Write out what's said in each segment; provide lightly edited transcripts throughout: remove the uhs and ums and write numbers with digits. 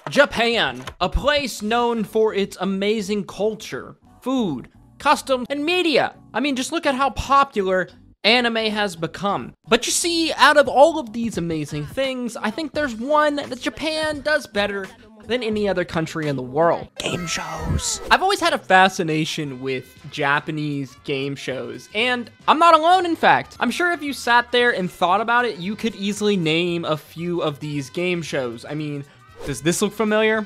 Japan, a place known for its amazing culture, food, customs, and media. I mean, just look at how popular anime has become. But you see, out of all of these amazing things, I think there's one that Japan does better than any other country in the world. Game shows. I've always had a fascination with Japanese game shows, and I'm not alone, in fact. I'm sure if you sat there and thought about it, you could easily name a few of these game shows. I mean, does this look familiar?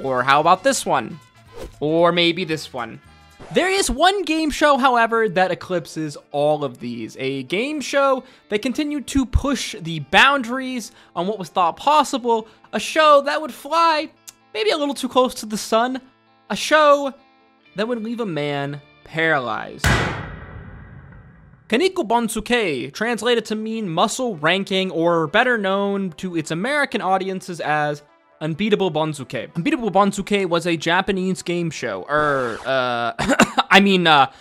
Or how about this one? Or maybe this one. There is one game show, however, that eclipses all of these. A game show that continued to push the boundaries on what was thought possible. A show that would fly maybe a little too close to the sun. A show that would leave a man paralyzed. Kinniku Banzuke, translated to mean muscle ranking, or better known to its American audiences as Unbeatable Banzuke. Unbeatable Banzuke was a Japanese game show,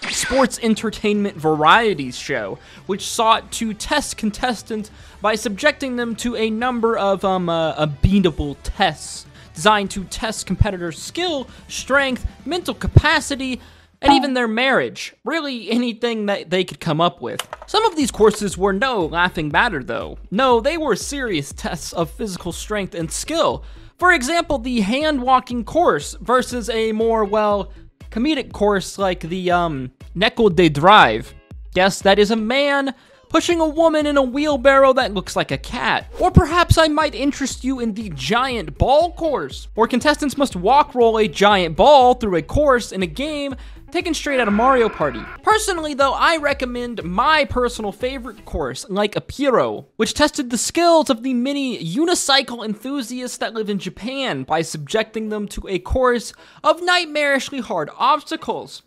sports entertainment varieties show, which sought to test contestants by subjecting them to a number of unbeatable tests designed to test competitors' skill, strength, mental capacity, and even their marriage. Really, anything that they could come up with. Some of these courses were no laughing matter, though. No, they were serious tests of physical strength and skill. For example, the hand-walking course versus a more, well, comedic course like the, Neko de Drive. Yes, that is a man pushing a woman in a wheelbarrow that looks like a cat. Or perhaps I might interest you in the giant ball course, where contestants must walk roll a giant ball through a course in a game taken straight out of Mario Party. Personally, though, I recommend my personal favorite course, like Apiro, which tested the skills of the many unicycle enthusiasts that live in Japan by subjecting them to a course of nightmarishly hard obstacles.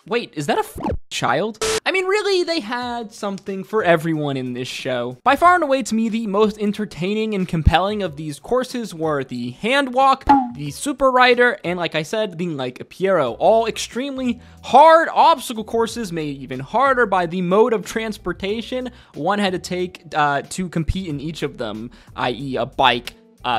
Wait, is that a child? I mean, really, they had something for everyone in this show. By far and away, to me, the most entertaining and compelling of these courses were the hand walk, the super rider, and like I said, the like Apiro. All extremely hard obstacle courses, made even harder by the mode of transportation one had to take to compete in each of them, i.e. a bike,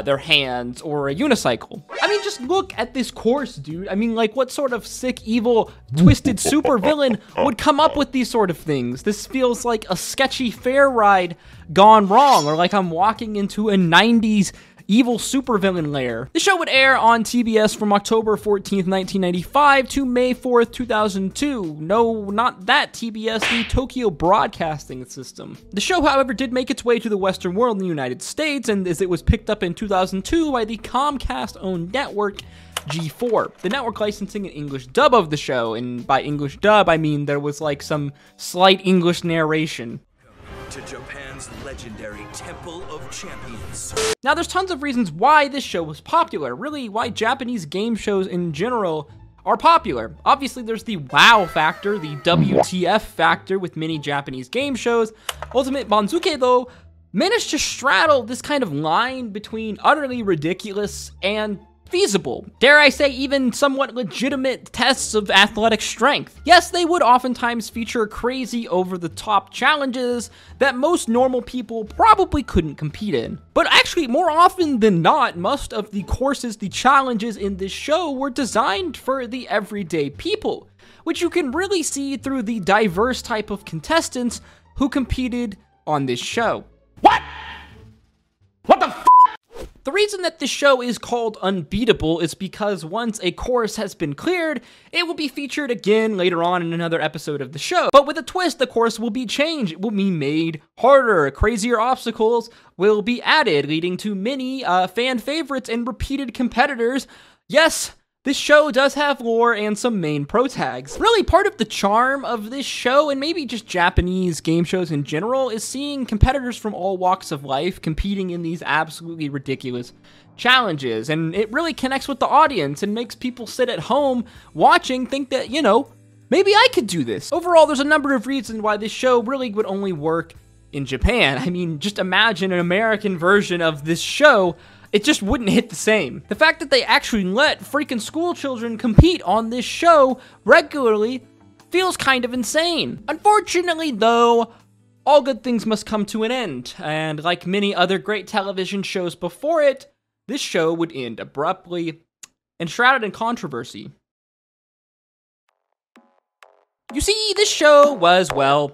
their hands, or a unicycle. I mean, just look at this course, dude. I mean, like, what sort of sick, evil, twisted super villain would come up with these sort of things? This feels like a sketchy fair ride gone wrong, or like I'm walking into a 90s evil supervillain lair. The show would air on TBS from October 14th, 1995 to May 4th, 2002. No, not that TBS, the Tokyo Broadcasting System. The show, however, did make its way to the Western world in the United States, and as it was picked up in 2002 by the Comcast-owned network G4. The network licensing an English dub of the show, and by English dub, I mean there was like some slight English narration. To Japan's legendary Temple of Champions. Now, there's tons of reasons why this show was popular, really why Japanese game shows in general are popular. Obviously, there's the wow factor, the WTF factor with many Japanese game shows. Ultimate Banzuke, though, managed to straddle this kind of line between utterly ridiculous and feasible. Dare I say, even somewhat legitimate tests of athletic strength. Yes, they would oftentimes feature crazy over-the-top challenges that most normal people probably couldn't compete in. But actually, more often than not, most of the courses, the challenges in this show were designed for the everyday people, which you can really see through the diverse type of contestants who competed on this show. What? What the f***? The reason that this show is called Unbeatable is because once a course has been cleared, it will be featured again later on in another episode of the show. But with a twist, the course will be changed. It will be made harder. Crazier obstacles will be added, leading to many fan favorites and repeated competitors. Yes, this show does have lore and some main pro tags. Really, part of the charm of this show, and maybe just Japanese game shows in general, is seeing competitors from all walks of life competing in these absolutely ridiculous challenges. And it really connects with the audience and makes people sit at home watching think that, you know, maybe I could do this. Overall, there's a number of reasons why this show really would only work in Japan. I mean, just imagine an American version of this show. It just wouldn't hit the same. The fact that they actually let freaking school children compete on this show regularly feels kind of insane. Unfortunately, though, all good things must come to an end, and like many other great television shows before it, this show would end abruptly and shrouded in controversy. You see, this show was, well,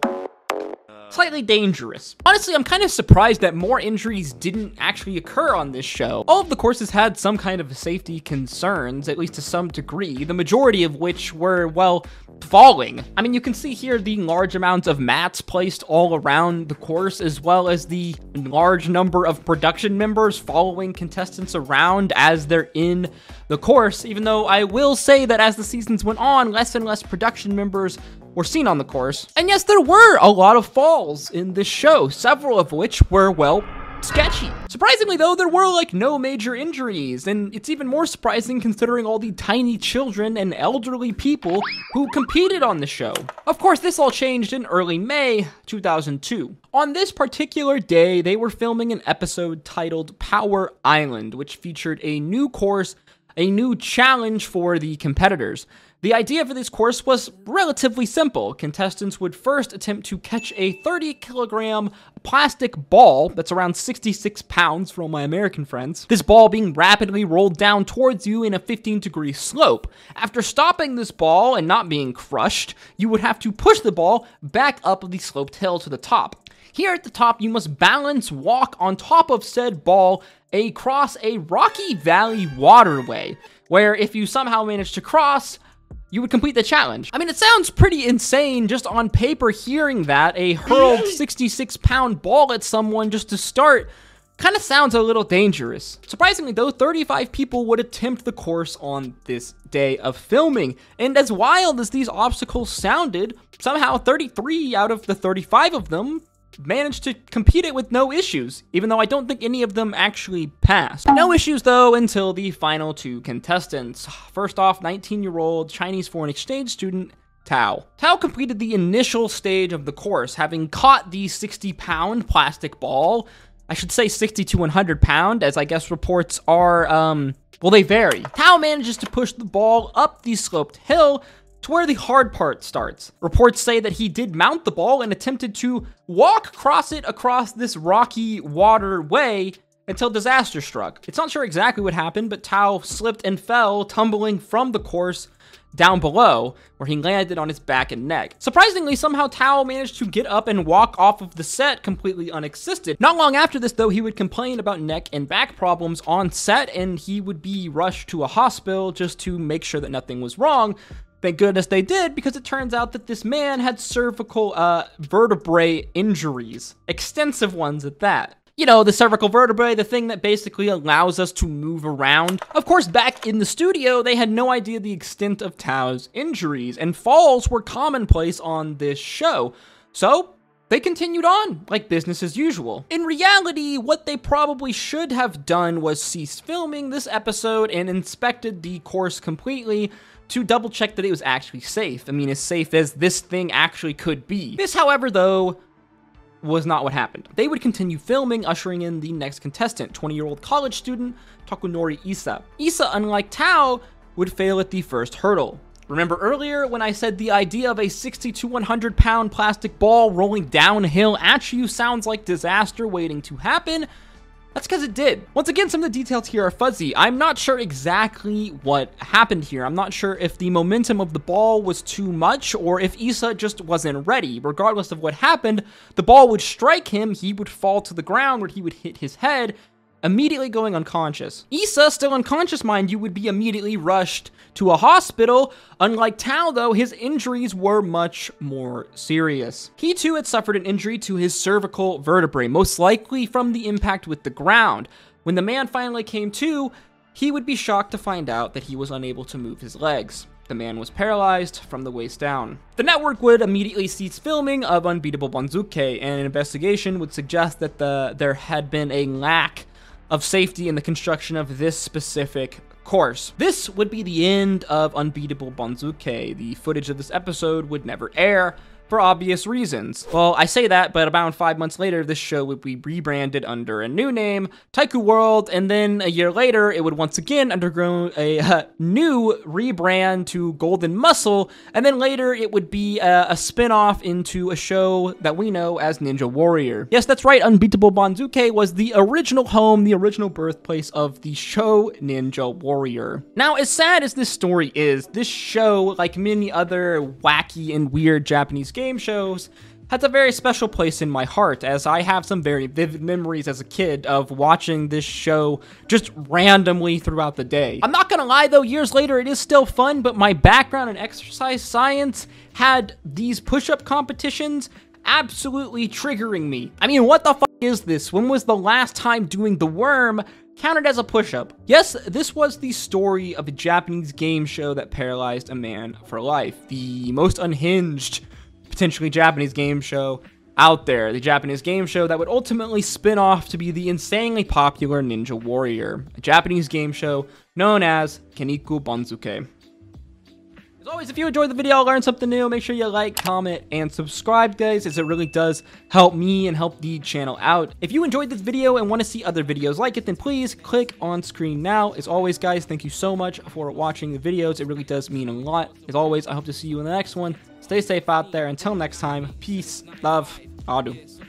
slightly dangerous. Honestly, I'm kind of surprised that more injuries didn't actually occur on this show. All of the courses had some kind of safety concerns, at least to some degree, the majority of which were, well, falling. I mean, you can see here the large amounts of mats placed all around the course, as well as the large number of production members following contestants around as they're in the course, even though I will say that as the seasons went on, less and less production members were seen on the course. And yes, there were a lot of falls in this show, several of which were, well, sketchy. Surprisingly though, there were like no major injuries, and it's even more surprising considering all the tiny children and elderly people who competed on the show. Of course, this all changed in early May 2002. On this particular day, they were filming an episode titled Power Island, which featured a new course, a new challenge for the competitors. The idea for this course was relatively simple. Contestants would first attempt to catch a 30-kilogram plastic ball that's around 66 pounds for all my American friends. This ball being rapidly rolled down towards you in a 15-degree slope. After stopping this ball and not being crushed, you would have to push the ball back up the sloped hill to the top. Here at the top, you must balance walk on top of said ball across a rocky valley waterway, where if you somehow manage to cross, you would complete the challenge. I mean, it sounds pretty insane just on paper hearing that. A hurled 66-pound ball at someone just to start kind of sounds a little dangerous. Surprisingly though, 35 people would attempt the course on this day of filming. And as wild as these obstacles sounded, somehow 33 out of the 35 of them managed to compete it with no issues, even though I don't think any of them actually passed. No issues though until the final two contestants. First off, 19-year-old Chinese foreign exchange student Tao. Tao completed the initial stage of the course, having caught the 60-pound plastic ball. I should say 60 to 100 pound, as I guess reports are, well, they vary. Tao manages to push the ball up the sloped hill to where the hard part starts. Reports say that he did mount the ball and attempted to walk across it across this rocky waterway until disaster struck. It's not sure exactly what happened, but Tao slipped and fell, tumbling from the course down below, where he landed on his back and neck. Surprisingly, somehow Tao managed to get up and walk off of the set completely unassisted. Not long after this, though, he would complain about neck and back problems on set, and he would be rushed to a hospital just to make sure that nothing was wrong. Thank goodness they did, because it turns out that this man had cervical vertebrae injuries. Extensive ones at that. You know, the cervical vertebrae, the thing that basically allows us to move around. Of course, back in the studio, they had no idea the extent of Tao's injuries, and falls were commonplace on this show. So they continued on, like business as usual. In reality, what they probably should have done was cease filming this episode and inspected the course completely to double check that it was actually safe. I mean, as safe as this thing actually could be. This, however, though, was not what happened. They would continue filming, ushering in the next contestant, 20-year-old college student Takunori Issa. Issa, unlike Tao, would fail at the first hurdle. Remember earlier when I said the idea of a 60 to 100 pound plastic ball rolling downhill at you sounds like disaster waiting to happen? That's because it did. Once again, some of the details here are fuzzy. I'm not sure exactly what happened here. I'm not sure if the momentum of the ball was too much or if Issa just wasn't ready. Regardless of what happened, the ball would strike him, he would fall to the ground where he would hit his head, immediately going unconscious. Issa, still unconscious mind you, would be immediately rushed to a hospital. Unlike Tao though, his injuries were much more serious. He too had suffered an injury to his cervical vertebrae, most likely from the impact with the ground. When the man finally came to, he would be shocked to find out that he was unable to move his legs. The man was paralyzed from the waist down. The network would immediately cease filming of Unbeatable Banzuke, and an investigation would suggest that there had been a lack of safety in the construction of this specific course. This would be the end of Unbeatable Banzuke. The footage of this episode would never air. for obvious reasons. Well, I say that, but about 5 months later, this show would be rebranded under a new name, Taiku World, and then a year later, it would once again undergo a new rebrand to Golden Muscle, and then later it would be a spin-off into a show that we know as Ninja Warrior. Yes, that's right, Unbeatable Banzuke was the original home, the original birthplace of the show Ninja Warrior. Now, as sad as this story is, this show, like many other wacky and weird Japanese game shows, has a very special place in my heart, as I have some very vivid memories as a kid of watching this show just randomly throughout the day. I'm not gonna lie though, years later it is still fun, but my background in exercise science had these push-up competitions absolutely triggering me. I mean, what the fuck is this? When was the last time doing the worm counted as a push-up? Yes, this was the story of a Japanese game show that paralyzed a man for life. The most unhinged, potentially Japanese game show out there. The Japanese game show that would ultimately spin off to be the insanely popular Ninja Warrior, a Japanese game show known as Kinniku Banzuke. As always, if you enjoyed the video, learned something new, make sure you like, comment, and subscribe, guys, as it really does help me and help the channel out. If you enjoyed this video and want to see other videos like it, then please click on screen now. As always, guys, thank you so much for watching the videos. It really does mean a lot. As always, I hope to see you in the next one. Stay safe out there. Until next time, peace, love, adu.